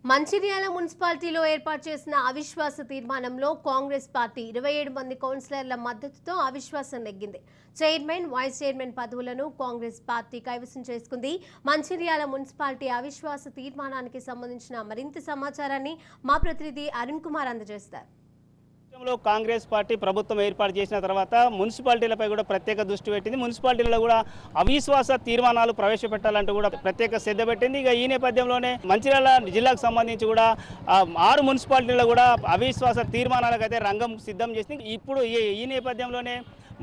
మంచిర్యాల మున్సిపాలిటీలో ఏర్పాటు చేసిన అవిశ్వాస తీర్మానంలో కాంగ్రెస్ పార్టీ 27 మంది కౌన్సిలర్ల మద్దతుతో అవిశ్వాసం నెగ్గింది. చైర్మన్, వైస్ చైర్మన్ పదవులను కాంగ్రెస్ పార్టీ కైవసం చేసుకుంది. మంచిర్యాల మున్సిపాలిటీ అవిశ్వాస తీర్మానానికి సంబంధించిన మరింత సమాచారాన్ని మా ప్రతినిధి అరుణ్ కుమార్ అందజేస్తారు. కాంగ్రెస్ పార్టీ ప్రభుత్వం ఏర్పాటు చేసిన తర్వాత మున్సిపాలిటీలపై కూడా ప్రత్యేక దృష్టి పెట్టింది. మున్సిపాలిటీలలో కూడా అవిశ్వాస తీర్మానాలు ప్రవేశపెట్టాలంటూ కూడా ప్రత్యేక శ్రద్ధ పెట్టింది. ఇక ఈ నేపథ్యంలోనే మంచిర్యాల జిల్లాకు సంబంధించి కూడా 6 మున్సిపాలిటీల్లో కూడా అవిశ్వాస తీర్మానాలకు అయితే రంగం సిద్ధం చేసింది. ఇప్పుడు ఈ నేపథ్యంలోనే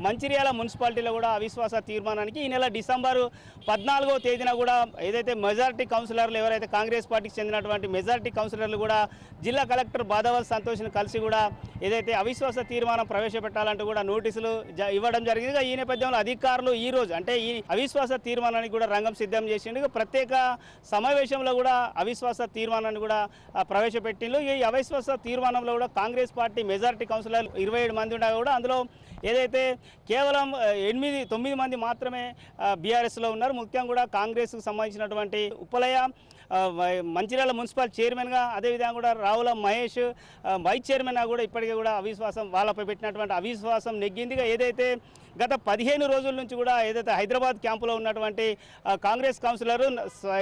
మంచిర్యాల మున్సిపాలిటీలో కూడా అవిశ్వాస తీర్మానానికి ఈ నెల డిసెంబర్ 14వ తేదీన కూడా ఏదైతే మెజారిటీ కౌన్సిలర్లు ఎవరైతే కాంగ్రెస్ పార్టీకి చెందినటువంటి మెజారిటీ కౌన్సిలర్లు కూడా జిల్లా కలెక్టర్ బాదావల్ సంతోష్ని కలిసి కూడా ఏదైతే అవిశ్వాస తీర్మానం ప్రవేశపెట్టాలంటూ కూడా నోటీసులు ఇవ్వడం జరిగింది. ఈ నేపథ్యంలో అధికారులు ఈ రోజు అంటే ఈ అవిశ్వాస తీర్మానానికి కూడా రంగం సిద్ధం చేసిండు. ప్రత్యేక సమావేశంలో కూడా అవిశ్వాస తీర్మానాన్ని కూడా ప్రవేశపెట్టిండ్రు. ఈ అవిశ్వాస తీర్మానంలో కూడా కాంగ్రెస్ పార్టీ మెజారిటీ కౌన్సిలర్లు 27 మంది ఉండగా కూడా అందులో ఏదైతే కేవలం 8-9 మంది మాత్రమే బీఆర్ఎస్లో ఉన్నారు. ముఖ్యంగా కూడా కాంగ్రెస్కు సంబంధించినటువంటి ఉప్పలయ్య మంచిర్యాల మున్సిపల్ చైర్మన్గా, అదేవిధంగా కూడా రావుల మహేష్ వైస్ చైర్మన్గా కూడా ఇప్పటికీ కూడా అవిశ్వాసం వాళ్ళపై పెట్టినటువంటి అవిశ్వాసం నెగ్గిందిగా. ఏదైతే గత 15 రోజుల నుంచి కూడా ఏదైతే హైదరాబాద్ క్యాంపులో ఉన్నటువంటి కాంగ్రెస్ కౌన్సిలర్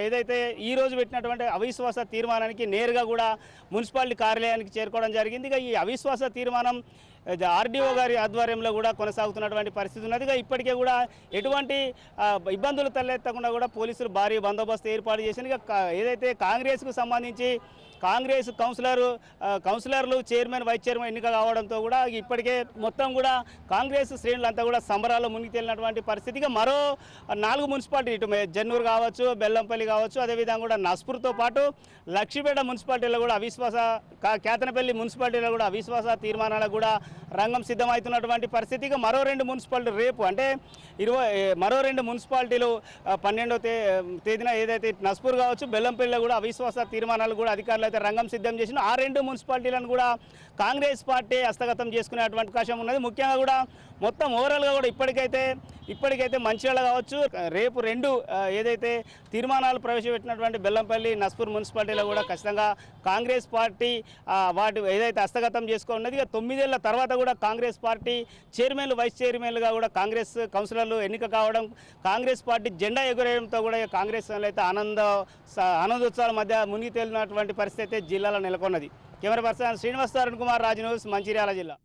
ఏదైతే ఈ రోజు పెట్టినటువంటి అవిశ్వాస తీర్మానానికి నేరుగా కూడా మున్సిపాలిటీ కార్యాలయానికి చేరుకోవడం జరిగింది. ఇక ఈ అవిశ్వాస తీర్మానం ఆర్డీఓ గారి ఆధ్వర్యంలో కూడా కొనసాగుతున్నటువంటి పరిస్థితి ఉన్నది. ఇప్పటికే కూడా ఎటువంటి ఇబ్బందులు తలెత్తకుండా కూడా పోలీసులు భారీ బందోబస్తు ఏర్పాటు చేసింది. ఏదైతే కాంగ్రెస్కు సంబంధించి కాంగ్రెస్ కౌన్సిలర్లు చైర్మన్, వైస్ చైర్మన్ ఎన్నిక కావడంతో కూడా ఇప్పటికే మొత్తం కూడా కాంగ్రెస్ శ్రేణులంతా కూడా సంబరాల్లో మునిగి తేలినటువంటి పరిస్థితిగా మరో 4 మున్సిపాలిటీ ఇటు జన్నూరు కావచ్చు, బెల్లంపల్లి కావచ్చు, అదేవిధంగా కూడా నస్పూర్తో పాటు లక్ష్మీపేట మున్సిపాలిటీలో కూడా కేతనపల్లి మున్సిపాలిటీలో కూడా అవిశ్వాస తీర్మానాలకు కూడా రంగం సిద్ధమవుతున్నటువంటి పరిస్థితిగా మరో 2 మున్సిపాలిటీ రేపు అంటే మరో 2 మున్సిపాలిటీలు 12వ తేదీన ఏదైతే నస్పూర్ కావచ్చు, బెల్లంపల్లిలో కూడా అవిశ్వాస తీర్మానాలు కూడా అధికారులు అయితే రంగం సిద్ధం చేసిన ఆ 2 మున్సిపాలిటీలను కూడా కాంగ్రెస్ పార్టీ హస్తగతం చేసుకునేటువంటి అవకాశం ఉన్నది. ముఖ్యంగా కూడా మొత్తం ఓవరాల్గా కూడా ఇప్పటికైతే మంచిర్యాల కావచ్చు, రేపు 2 ఏదైతే తీర్మానాలు ప్రవేశపెట్టినటువంటి బెల్లంపల్లి, నస్పూర్ మున్సిపాలిటీలో కూడా ఖచ్చితంగా కాంగ్రెస్ పార్టీ వాటి ఏదైతే హస్తగతం చేసుకున్నది. 9 ఏళ్ల తర్వాత కూడా కాంగ్రెస్ పార్టీ చైర్మన్లు, వైస్ చైర్మన్లుగా కూడా కాంగ్రెస్ కౌన్సిలర్లు ఎన్నిక కావడం, కాంగ్రెస్ పార్టీ జెండా ఎగురేయడంతో కూడా కాంగ్రెస్ అయితే ఆనందోత్సవాల మధ్య మునిగి తేలినటువంటి పరిస్థితి అయితే జిల్లాలో నెలకొన్నది. Camera person Srinivas, Arun Kumar, Raj news, Mancherial జిల్లా.